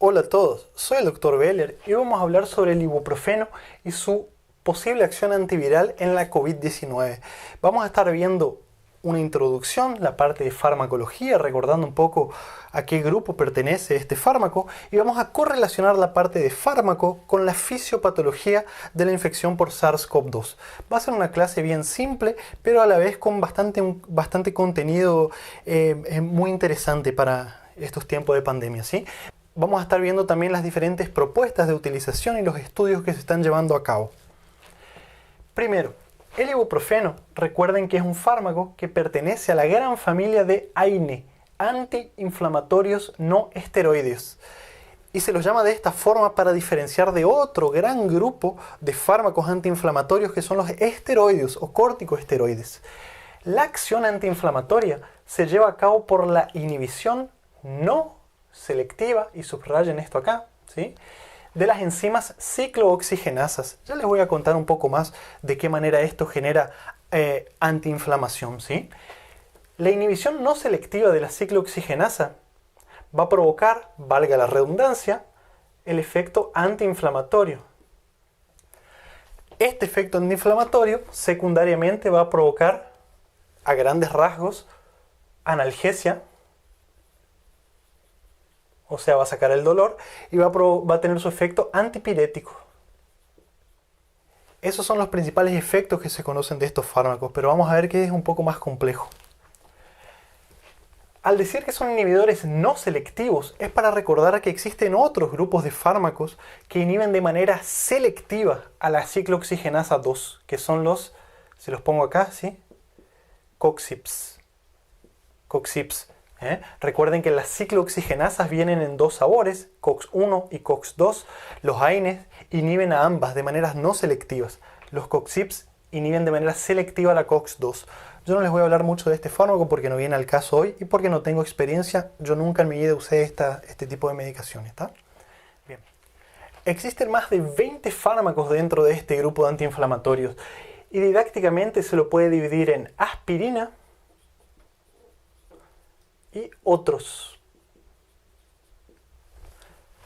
Hola a todos, soy el Dr. Beller y vamos a hablar sobre el ibuprofeno y su posible acción antiviral en la COVID-19. Vamos a estar viendo una introducción, la parte de farmacología, recordando un poco a qué grupo pertenece este fármaco, y vamos a correlacionar la parte de fármaco con la fisiopatología de la infección por SARS-CoV-2. Va a ser una clase bien simple, pero a la vez con bastante contenido muy interesante para estos tiempos de pandemia, ¿sí? Vamos a estar viendo también las diferentes propuestas de utilización y los estudios que se están llevando a cabo. Primero, el ibuprofeno, recuerden que es un fármaco que pertenece a la gran familia de AINE, antiinflamatorios no esteroideos. Y se los llama de esta forma para diferenciar de otro gran grupo de fármacos antiinflamatorios que son los esteroideos o corticosteroides. La acción antiinflamatoria se lleva a cabo por la inhibición no selectiva, y subrayen esto acá, ¿sí?, de las enzimas ciclooxigenasas. Ya les voy a contar un poco más de qué manera esto genera antiinflamación, ¿sí? La inhibición no selectiva de la ciclooxigenasa va a provocar, valga la redundancia, el efecto antiinflamatorio. Este efecto antiinflamatorio secundariamente va a provocar, a grandes rasgos, analgesia, o sea, va a sacar el dolor y va a tener su efecto antipirético. Esos son los principales efectos que se conocen de estos fármacos, pero vamos a ver que es un poco más complejo. Al decir que son inhibidores no selectivos, es para recordar que existen otros grupos de fármacos que inhiben de manera selectiva a la ciclooxigenasa 2, que son los, se los pongo acá, ¿sí?, COX-CYPs. Recuerden que las ciclooxigenasas vienen en dos sabores, COX-1 y COX-2. Los AINES inhiben a ambas de maneras no selectivas. Los COX-CYPs inhiben de manera selectiva la COX-2. Yo no les voy a hablar mucho de este fármaco porque no viene al caso hoy y porque no tengo experiencia. Yo nunca en mi vida usé este tipo de medicaciones, ¿está? Bien. Existen más de 20 fármacos dentro de este grupo de antiinflamatorios y didácticamente se lo puede dividir en aspirina y otros.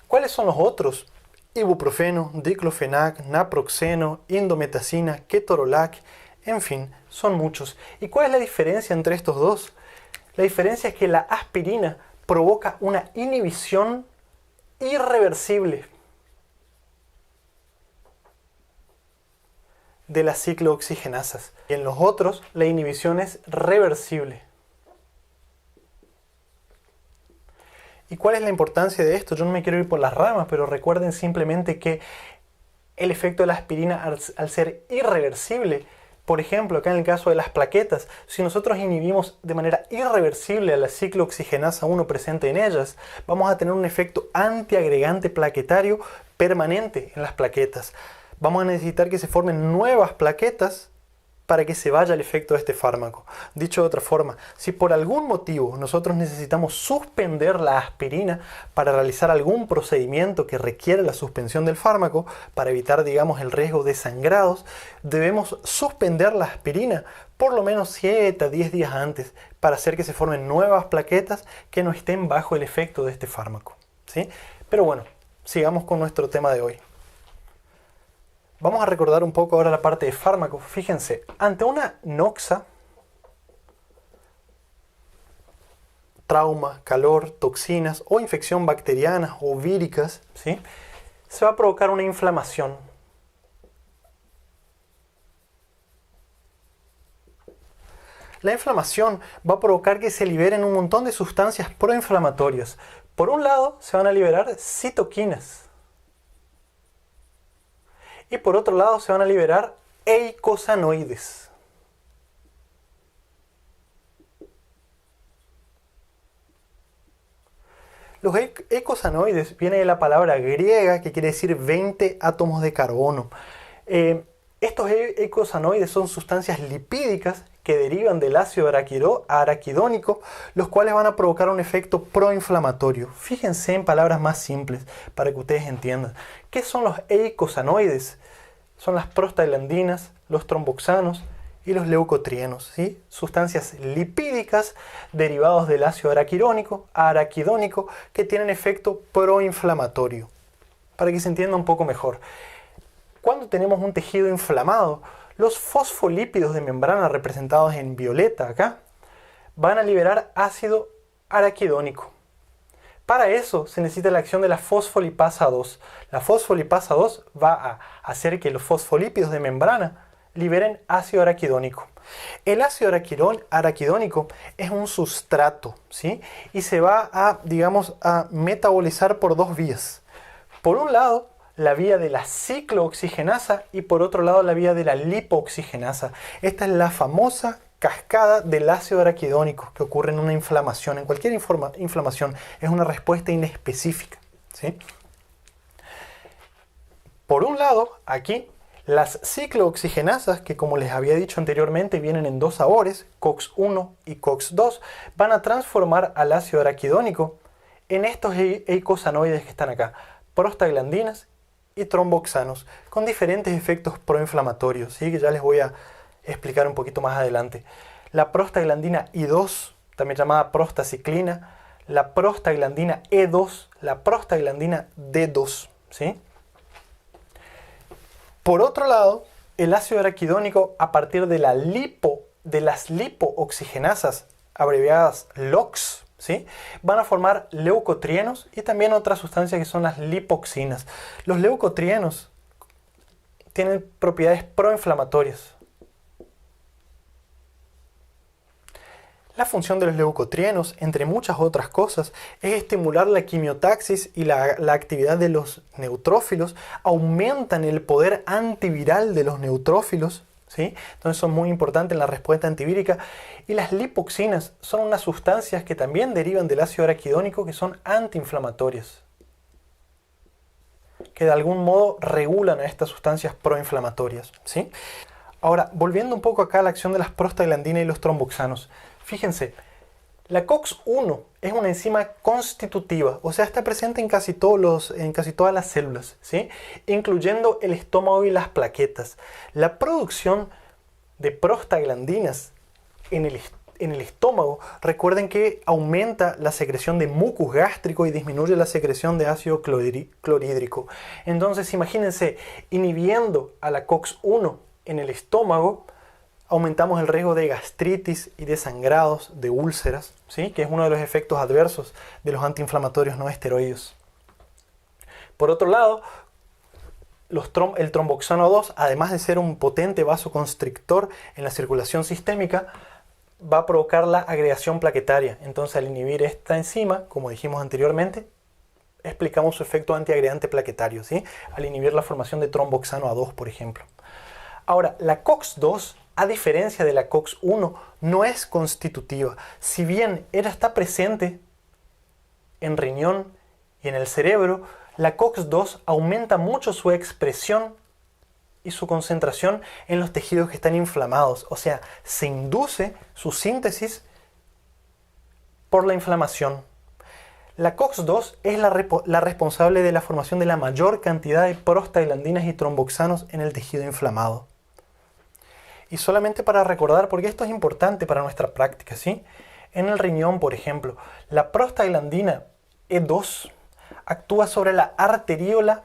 ¿Cuáles son los otros? Ibuprofeno, diclofenac, naproxeno, indometacina, ketorolac, en fin, son muchos. ¿Y cuál es la diferencia entre estos dos? La diferencia es que la aspirina provoca una inhibición irreversible de las ciclooxigenasas. Y en los otros, la inhibición es reversible. ¿Y cuál es la importancia de esto? Yo no me quiero ir por las ramas, pero recuerden simplemente que el efecto de la aspirina, al ser irreversible, por ejemplo, acá en el caso de las plaquetas, si nosotros inhibimos de manera irreversible a la ciclooxigenasa 1 presente en ellas, vamos a tener un efecto antiagregante plaquetario permanente en las plaquetas. Vamos a necesitar que se formen nuevas plaquetas para que se vaya el efecto de este fármaco. Dicho de otra forma, si por algún motivo nosotros necesitamos suspender la aspirina para realizar algún procedimiento que requiere la suspensión del fármaco, para evitar, digamos, el riesgo de sangrados, debemos suspender la aspirina por lo menos 7 a 10 días antes para hacer que se formen nuevas plaquetas que no estén bajo el efecto de este fármaco, ¿sí? Pero bueno, sigamos con nuestro tema de hoy. Vamos a recordar un poco ahora la parte de fármacos. Fíjense, ante una noxa, trauma, calor, toxinas o infección bacteriana o víricas, ¿sí?, se va a provocar una inflamación. La inflamación va a provocar que se liberen un montón de sustancias proinflamatorias. Por un lado, se van a liberar citoquinas. Y por otro lado se van a liberar eicosanoides. Los eicosanoides viene de la palabra griega que quiere decir 20 átomos de carbono. Estos eicosanoides son sustancias lipídicas que derivan del ácido araquidónico, los cuales van a provocar un efecto proinflamatorio. Fíjense en palabras más simples para que ustedes entiendan. ¿Qué son los eicosanoides? Son las prostaglandinas, los tromboxanos y los leucotrienos, ¿sí? Sustancias lipídicas derivados del ácido araquidónico que tienen efecto proinflamatorio. Para que se entienda un poco mejor. Cuando tenemos un tejido inflamado, los fosfolípidos de membrana representados en violeta acá van a liberar ácido araquidónico. Para eso se necesita la acción de la fosfolipasa 2. La fosfolipasa 2 va a hacer que los fosfolípidos de membrana liberen ácido araquidónico. El ácido araquidónico es un sustrato, ¿sí? Y se va a, digamos, a metabolizar por dos vías. Por un lado, la vía de la ciclooxigenasa y por otro lado la vía de la lipooxigenasa. Esta es la famosa cascada del ácido araquidónico que ocurre en una inflamación. En cualquier inflamación es una respuesta inespecífica, ¿sí? Por un lado, aquí, las ciclooxigenasas, que como les había dicho anteriormente, vienen en dos sabores, COX-1 y COX-2, van a transformar al ácido araquidónico en estos eicosanoides que están acá, prostaglandinas y tromboxanos, con diferentes efectos proinflamatorios, ¿sí? Que ya les voy a explicar un poquito más adelante. La prostaglandina I2, también llamada prostaciclina, la prostaglandina E2, la prostaglandina D2, ¿sí? Por otro lado, el ácido araquidónico, a partir de las lipooxigenasas, abreviadas LOX, ¿sí? Van a formar leucotrienos y también otras sustancias que son las lipoxinas. Los leucotrienos tienen propiedades proinflamatorias. La función de los leucotrienos, entre muchas otras cosas, es estimular la quimiotaxis y la actividad de los neutrófilos, aumentan el poder antiviral de los neutrófilos, ¿sí? Entonces son muy importantes en la respuesta antivírica. Y las lipoxinas son unas sustancias que también derivan del ácido araquidónico que son antiinflamatorias, que de algún modo regulan a estas sustancias proinflamatorias, ¿sí? Ahora, volviendo un poco acá a la acción de las prostaglandinas y los tromboxanos. Fíjense, la COX-1 es una enzima constitutiva, o sea, está presente en casi todas las células, ¿sí? Incluyendo el estómago y las plaquetas. La producción de prostaglandinas en el estómago, recuerden que aumenta la secreción de mucus gástrico y disminuye la secreción de ácido clorhídrico. Entonces, imagínense, inhibiendo a la COX-1 en el estómago, aumentamos el riesgo de gastritis y de sangrados, de úlceras, ¿sí? Que es uno de los efectos adversos de los antiinflamatorios no esteroideos. Por otro lado, el tromboxano 2, además de ser un potente vasoconstrictor en la circulación sistémica, va a provocar la agregación plaquetaria. Entonces, al inhibir esta enzima, como dijimos anteriormente, explicamos su efecto antiagregante plaquetario, ¿sí? Al inhibir la formación de tromboxano A2, por ejemplo. Ahora, la COX-2, a diferencia de la COX-1, no es constitutiva. Si bien está presente en riñón y en el cerebro, la COX-2 aumenta mucho su expresión y su concentración en los tejidos que están inflamados. O sea, se induce su síntesis por la inflamación. La COX-2 es la responsable de la formación de la mayor cantidad de prostaglandinas y tromboxanos en el tejido inflamado. Y solamente para recordar, porque esto es importante para nuestra práctica, ¿sí? En el riñón, por ejemplo, la prostaglandina E2 actúa sobre la arteriola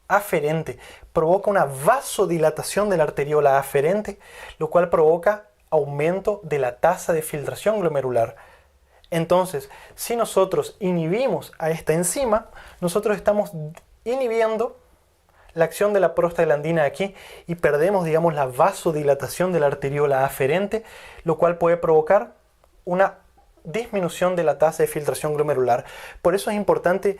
aferente, provoca una vasodilatación de la arteriola aferente, lo cual provoca aumento de la tasa de filtración glomerular. Entonces, si nosotros inhibimos a esta enzima, nosotros estamos inhibiendo la acción de la prostaglandina aquí y perdemos, digamos, la vasodilatación de la arteriola aferente, lo cual puede provocar una disminución de la tasa de filtración glomerular. Por eso es importante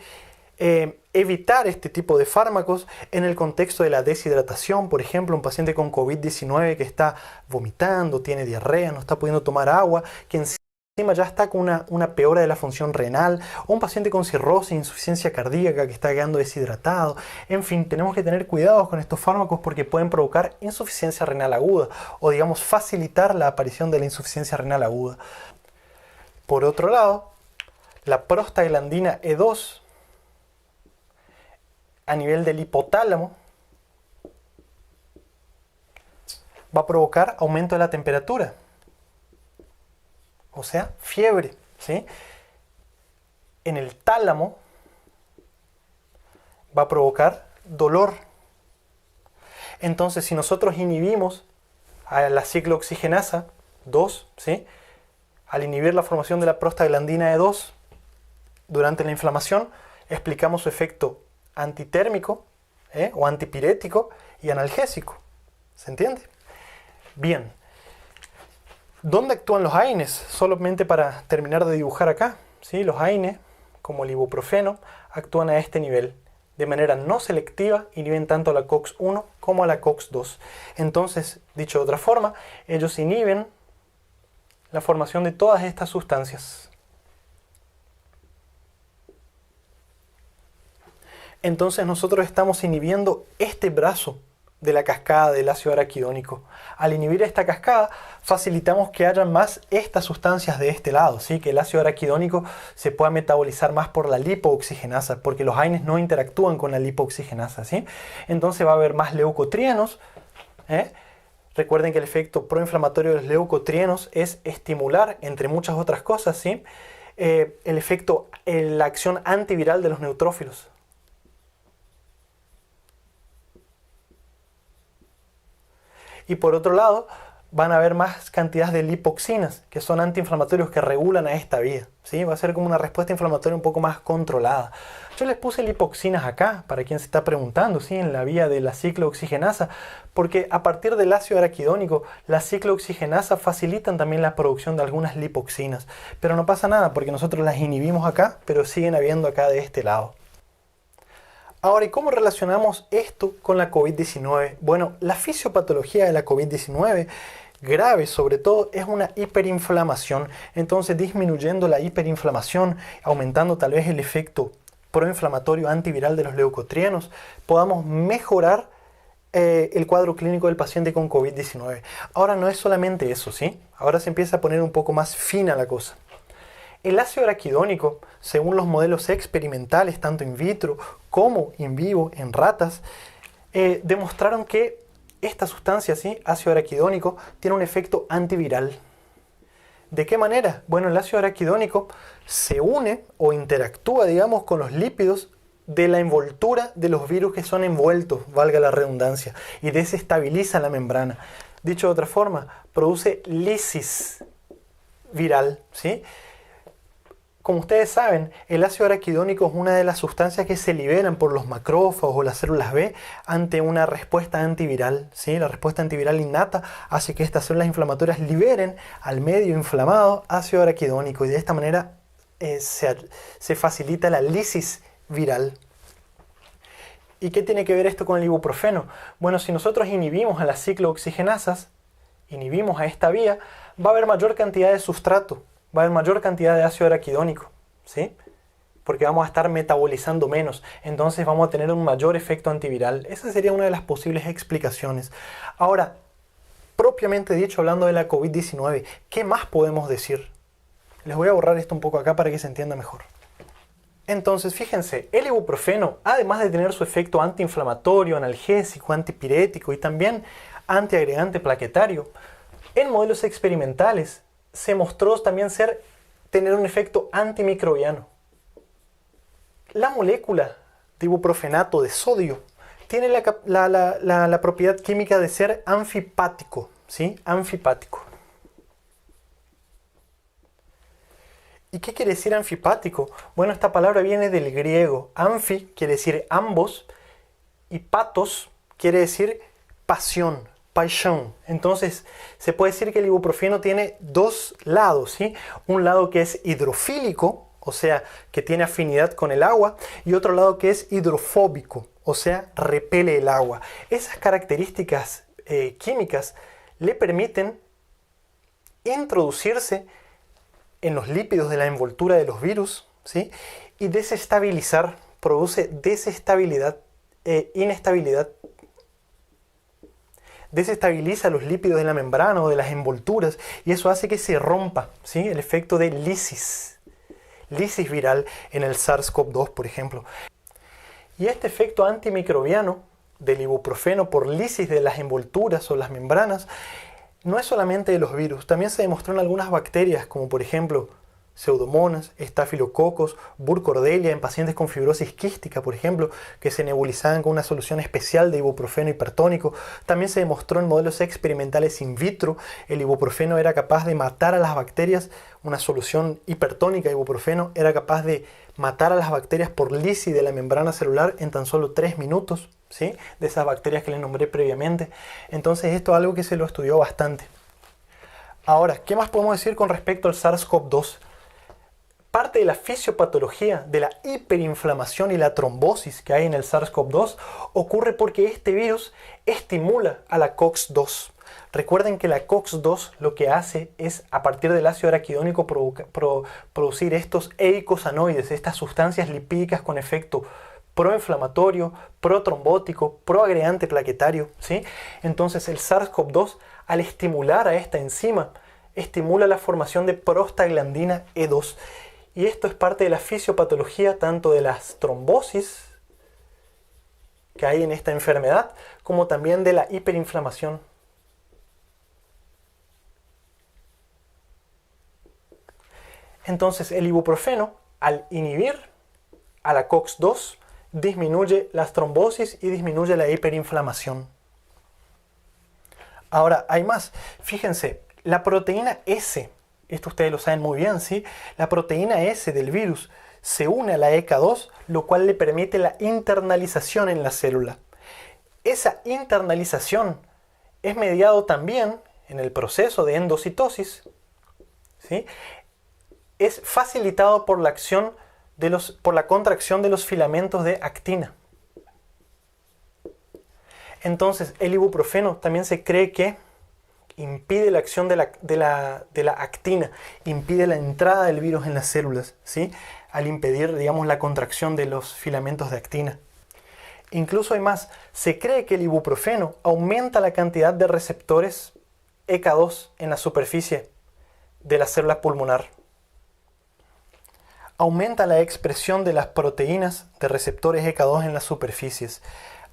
evitar este tipo de fármacos en el contexto de la deshidratación. Por ejemplo, un paciente con COVID-19 que está vomitando, tiene diarrea, no está pudiendo tomar agua, que encima ya está con una peora de la función renal, o un paciente con cirrosis, insuficiencia cardíaca que está quedando deshidratado. En fin, tenemos que tener cuidados con estos fármacos porque pueden provocar insuficiencia renal aguda o, digamos, facilitar la aparición de la insuficiencia renal aguda. Por otro lado, la prostaglandina E2 a nivel del hipotálamo va a provocar aumento de la temperatura, o sea, fiebre, ¿sí? En el tálamo va a provocar dolor. Entonces, si nosotros inhibimos a la ciclooxigenasa 2, ¿sí? Al inhibir la formación de la prostaglandina E2 durante la inflamación, explicamos su efecto antitérmico, o antipirético y analgésico. ¿Se entiende? Bien. ¿Dónde actúan los AINES? Solamente para terminar de dibujar acá, ¿sí? Los AINES, como el ibuprofeno, actúan a este nivel. De manera no selectiva, inhiben tanto a la COX-1 como a la COX-2. Entonces, dicho de otra forma, ellos inhiben la formación de todas estas sustancias. Entonces nosotros estamos inhibiendo este brazo de la cascada del ácido araquidónico. Al inhibir esta cascada, facilitamos que haya más estas sustancias de este lado, ¿sí? Que el ácido araquidónico se pueda metabolizar más por la lipooxigenasa, porque los AINES no interactúan con la lipooxigenasa, ¿sí? Entonces va a haber más leucotrienos, Recuerden que el efecto proinflamatorio de los leucotrienos es estimular, entre muchas otras cosas, ¿sí? La acción antiviral de los neutrófilos. Y por otro lado, van a haber más cantidades de lipoxinas, que son antiinflamatorios que regulan a esta vía, ¿sí? Va a ser como una respuesta inflamatoria un poco más controlada. Yo les puse lipoxinas acá, para quien se está preguntando, ¿sí? En la vía de la ciclooxigenasa, porque a partir del ácido araquidónico, la ciclooxigenasa facilitan también la producción de algunas lipoxinas. Pero no pasa nada, porque nosotros las inhibimos acá, pero siguen habiendo acá de este lado. Ahora, ¿y cómo relacionamos esto con la COVID-19? Bueno, la fisiopatología de la COVID-19, grave sobre todo, es una hiperinflamación. Entonces, disminuyendo la hiperinflamación, aumentando tal vez el efecto proinflamatorio antiviral de los leucotrienos, podamos mejorar el cuadro clínico del paciente con COVID-19. Ahora, no es solamente eso, ¿sí? Ahora se empieza a poner un poco más fina la cosa. El ácido araquidónico, según los modelos experimentales, tanto in vitro como in vivo en ratas, demostraron que esta sustancia, ¿sí? Ácido araquidónico, tiene un efecto antiviral. ¿De qué manera? Bueno, el ácido araquidónico se une o interactúa, digamos, con los lípidos de la envoltura de los virus que son envueltos, valga la redundancia, y desestabiliza la membrana. Dicho de otra forma, produce lisis viral, ¿sí? Como ustedes saben, el ácido araquidónico es una de las sustancias que se liberan por los macrófagos o las células B ante una respuesta antiviral, ¿sí? La respuesta antiviral innata hace que estas células inflamatorias liberen al medio inflamado ácido araquidónico y de esta manera se facilita la lisis viral. ¿Y qué tiene que ver esto con el ibuprofeno? Bueno, si nosotros inhibimos a las ciclooxigenasas, inhibimos a esta vía, va a haber mayor cantidad de sustrato, va a haber mayor cantidad de ácido araquidónico, ¿sí? Porque vamos a estar metabolizando menos, entonces vamos a tener un mayor efecto antiviral. Esa sería una de las posibles explicaciones. Ahora, propiamente dicho, hablando de la COVID-19, ¿qué más podemos decir? Les voy a borrar esto un poco acá para que se entienda mejor. Entonces, fíjense, el ibuprofeno, además de tener su efecto antiinflamatorio, analgésico, antipirético y también antiagregante plaquetario, en modelos experimentales se mostró también tener un efecto antimicrobiano. La molécula de ibuprofenato de sodio tiene la propiedad química de ser anfipático, ¿sí? Anfipático. ¿Y qué quiere decir anfipático? Bueno, esta palabra viene del griego. Anfi quiere decir ambos y patos quiere decir pasión. Pasión. Entonces, se puede decir que el ibuprofeno tiene dos lados, ¿sí? Un lado que es hidrofílico, o sea, que tiene afinidad con el agua, y otro lado que es hidrofóbico, o sea, repele el agua. Esas características químicas le permiten introducirse en los lípidos de la envoltura de los virus, ¿sí? Y desestabilizar, produce desestabilidad, inestabilidad. Desestabiliza los lípidos de la membrana o de las envolturas y eso hace que se rompa, ¿sí? El efecto de lisis viral en el SARS-CoV-2, por ejemplo. Y este efecto antimicrobiano del ibuprofeno por lisis de las envolturas o las membranas no es solamente de los virus, también se demostró en algunas bacterias, como por ejemplo Pseudomonas, Staphylococcus, Burkholderia en pacientes con fibrosis quística, por ejemplo, que se nebulizaban con una solución especial de ibuprofeno hipertónico. También se demostró en modelos experimentales in vitro, el ibuprofeno era capaz de matar a las bacterias, una solución hipertónica de ibuprofeno era capaz de matar a las bacterias por lisis de la membrana celular en tan solo 3 minutos, ¿sí? De esas bacterias que les nombré previamente. Entonces esto es algo que se lo estudió bastante. Ahora, ¿qué más podemos decir con respecto al SARS-CoV-2? Parte de la fisiopatología de la hiperinflamación y la trombosis que hay en el SARS-CoV-2 ocurre porque este virus estimula a la COX-2. Recuerden que la COX-2 lo que hace es, a partir del ácido araquidónico, producir estos eicosanoides, estas sustancias lipídicas con efecto proinflamatorio, protrombótico, proagregante plaquetario, ¿sí? Entonces el SARS-CoV-2, al estimular a esta enzima, estimula la formación de prostaglandina E2. Y esto es parte de la fisiopatología tanto de las trombosis que hay en esta enfermedad, como también de la hiperinflamación. Entonces el ibuprofeno, al inhibir a la COX-2, disminuye las trombosis y disminuye la hiperinflamación. Ahora, hay más. Fíjense, la proteína S, esto ustedes lo saben muy bien, ¿sí? La proteína S del virus se une a la ECA2, lo cual le permite la internalización en la célula. Esa internalización es mediado también en el proceso de endocitosis, ¿sí? Es facilitado por la acción por la contracción de los filamentos de actina. Entonces, el ibuprofeno también se cree que impide la acción de la actina, impide la entrada del virus en las células, ¿sí? Al impedir, digamos, la contracción de los filamentos de actina. Incluso hay más, se cree que el ibuprofeno aumenta la cantidad de receptores ECA2 en la superficie de la célula pulmonar. Aumenta la expresión de las proteínas de receptores ECA2 en las superficies.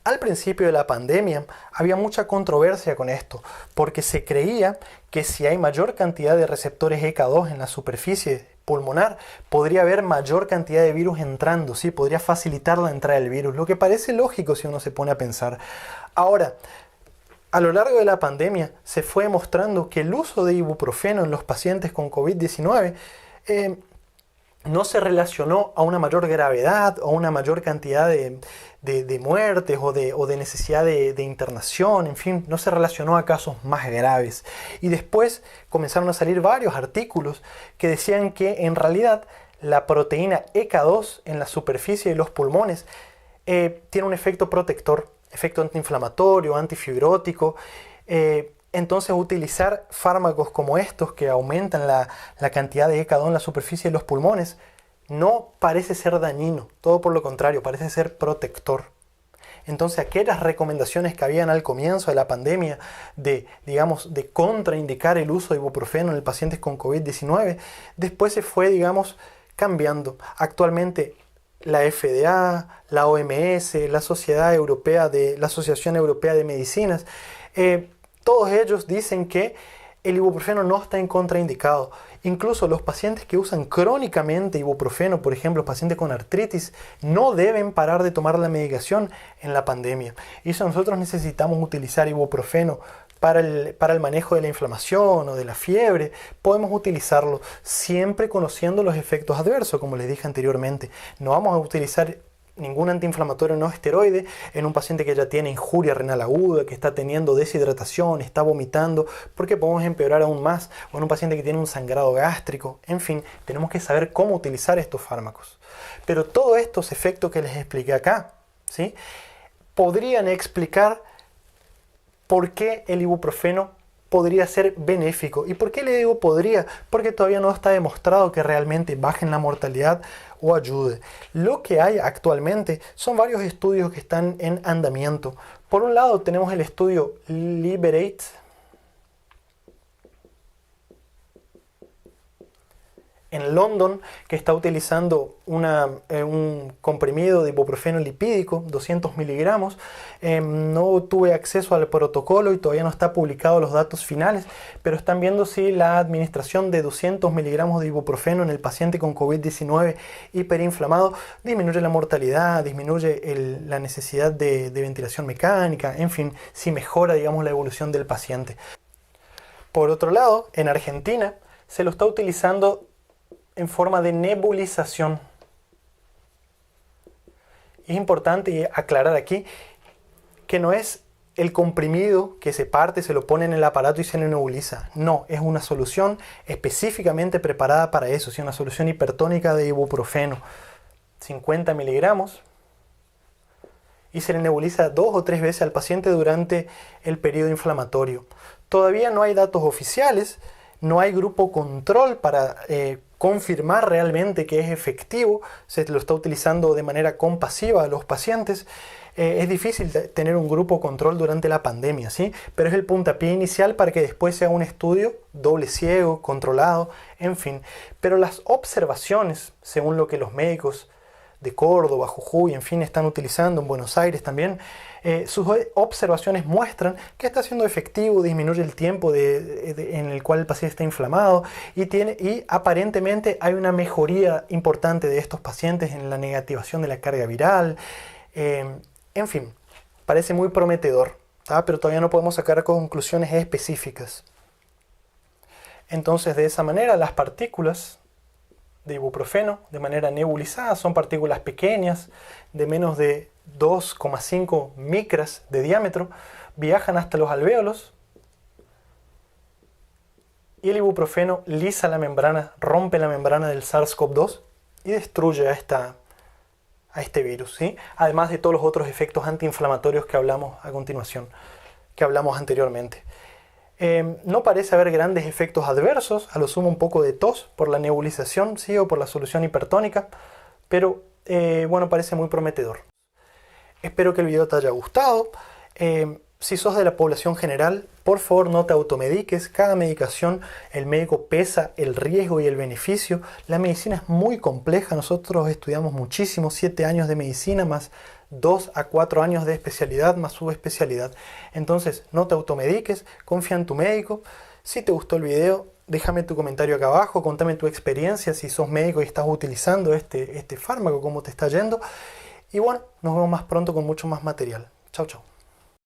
Al principio de la pandemia había mucha controversia con esto, porque se creía que si hay mayor cantidad de receptores ECA2 en la superficie pulmonar, podría haber mayor cantidad de virus entrando, ¿sí? Podría facilitar la entrada del virus, lo que parece lógico si uno se pone a pensar. Ahora, a lo largo de la pandemia se fue demostrando que el uso de ibuprofeno en los pacientes con COVID-19 no se relacionó a una mayor gravedad o una mayor cantidad de muertes o de necesidad de internación, en fin, no se relacionó a casos más graves. Y después comenzaron a salir varios artículos que decían que en realidad la proteína ECA2 en la superficie de los pulmones tiene un efecto protector, efecto antiinflamatorio, antifibrótico. Entonces utilizar fármacos como estos que aumentan la cantidad de ECA2 en la superficie de los pulmones no parece ser dañino, todo por lo contrario, parece ser protector. Entonces aquellas recomendaciones que habían al comienzo de la pandemia de contraindicar el uso de ibuprofeno en pacientes con COVID-19, después se fue, cambiando. Actualmente la FDA, la OMS, la Asociación Europea de Medicinas, todos ellos dicen que el ibuprofeno no está en contraindicado. Incluso los pacientes que usan crónicamente ibuprofeno, por ejemplo, pacientes con artritis, no deben parar de tomar la medicación en la pandemia. Y si nosotros necesitamos utilizar ibuprofeno para el manejo de la inflamación o de la fiebre, podemos utilizarlo siempre conociendo los efectos adversos, como les dije anteriormente. No vamos a utilizar ningún antiinflamatorio no esteroide en un paciente que ya tiene injuria renal aguda, que está teniendo deshidratación, está vomitando, porque podemos empeorar aún más, o en un paciente que tiene un sangrado gástrico. En fin, tenemos que saber cómo utilizar estos fármacos. Pero todos estos efectos que les expliqué acá, ¿sí?, podrían explicar por qué el ibuprofeno podría ser benéfico. ¿Y por qué le digo podría? Porque todavía no está demostrado que realmente bajen la mortalidad o ayude. Lo que hay actualmente son varios estudios que están en andamiento. Por un lado tenemos el estudio Liberate. en London que está utilizando un comprimido de ibuprofeno lipídico, 200 miligramos. No tuve acceso al protocolo y todavía no está publicado los datos finales, pero están viendo si la administración de 200 miligramos de ibuprofeno en el paciente con COVID-19 hiperinflamado disminuye la mortalidad, disminuye la necesidad de ventilación mecánica, en fin, si mejora, digamos, la evolución del paciente. Por otro lado, en Argentina se lo está utilizando en forma de nebulización. Es importante aclarar aquí que no es el comprimido que se parte, se lo pone en el aparato y se le nebuliza. No, es una solución específicamente preparada para eso, una solución hipertónica de ibuprofeno. 50 miligramos y se le nebuliza 2 o 3 veces al paciente durante el periodo inflamatorio. Todavía no hay datos oficiales, no hay grupo control para confirmar realmente que es efectivo, se lo está utilizando de manera compasiva a los pacientes. Es difícil tener un grupo control durante la pandemia, ¿sí? Pero es el puntapié inicial para que después sea un estudio doble ciego, controlado, en fin. Pero las observaciones, según lo que los médicos de Córdoba, Jujuy, en fin, están utilizando, en Buenos Aires también, sus observaciones muestran que está siendo efectivo, disminuye el tiempo en el cual el paciente está inflamado y aparentemente hay una mejoría importante de estos pacientes en la negativación de la carga viral. En fin, parece muy prometedor, ¿tá? Pero todavía no podemos sacar conclusiones específicas. Entonces, de esa manera, las partículas de ibuprofeno de manera nebulizada son partículas pequeñas de menos de 2,5 micras de diámetro, viajan hasta los alvéolos y el ibuprofeno lisa la membrana, rompe la membrana del SARS-CoV-2 y destruye a este virus, ¿sí? Además de todos los otros efectos antiinflamatorios que hablamos a continuación, que hablamos anteriormente. No parece haber grandes efectos adversos, a lo sumo un poco de tos por la nebulización, ¿sí? O por la solución hipertónica, pero bueno, parece muy prometedor. Espero que el video te haya gustado. Si sos de la población general, por favor no te automediques. Cada medicación, el médico pesa el riesgo y el beneficio. La medicina es muy compleja, nosotros estudiamos muchísimo, 7 años de medicina más 2 a 4 años de especialidad más subespecialidad. Entonces no te automediques, confía en tu médico. Si te gustó el video, déjame tu comentario acá abajo, contame tu experiencia, si sos médico y estás utilizando este fármaco, cómo te está yendo. Y bueno, nos vemos más pronto con mucho más material. Chau, chau.